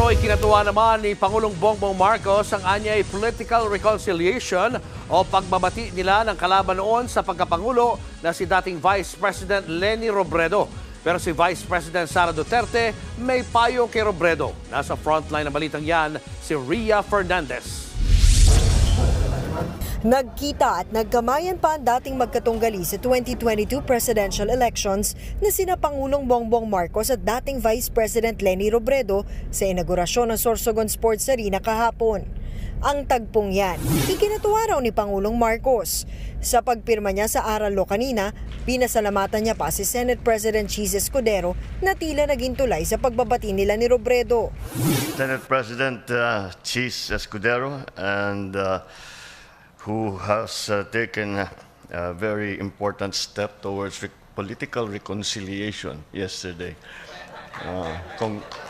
Pero ikinatuwa naman ni Pangulong Bongbong Marcos ang anyay political reconciliation o pagbabati nila ng kalaban noon sa pagkapangulo na si dating Vice President Leni Robredo. Pero si Vice President Sara Duterte may payo kay Robredo. Nasa frontline ng balitang yan si Ria Fernandez. Nagkita at nagkamayan pa ang dating magkatunggali sa 2022 presidential elections na sina Pangulong Bongbong Marcos at dating Vice President Leni Robredo sa inaugurasyon ng Sorsogon Sports Arena kahapon. Ang tagpong yan, ikinatuwa raw ni Pangulong Marcos. Sa pagpirma niya sa Aralo kanina, pinasalamatan niya pa si Senate President Chis Escudero na tila naging tulay sa pagbabati nila ni Robredo. Senate President Chis Escudero and who has taken a very important step towards political reconciliation yesterday.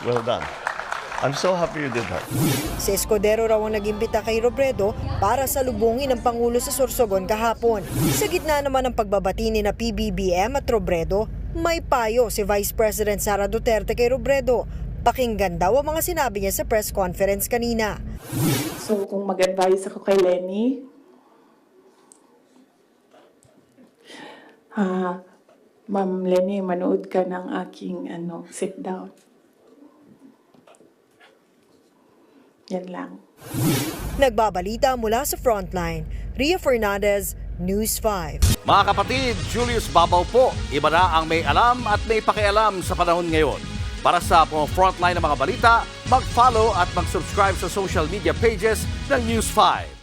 Well done. I'm so happy you did that. Si Escudero raw ang nag-imbita kay Robredo para salubungin ang Pangulo sa Sorsogon kahapon. Sa gitna naman ng pagbabati ni na PBBM at Robredo, may payo si Vice President Sara Duterte kay Robredo. Pakinggan daw ang mga sinabi niya sa press conference kanina. So kung mag-advise ako kay Leni, Ma'am Leni, manood ka ng aking sit down. Yan lang. Nagbabalita mula sa Frontline, Ria Fernandez, News 5. Mga kapatid, Julius Babaw po. Iba na ang may alam at may pakialam sa panahon ngayon. Para sa Frontline ng mga balita, mag-follow at mag-subscribe sa social media pages ng News 5.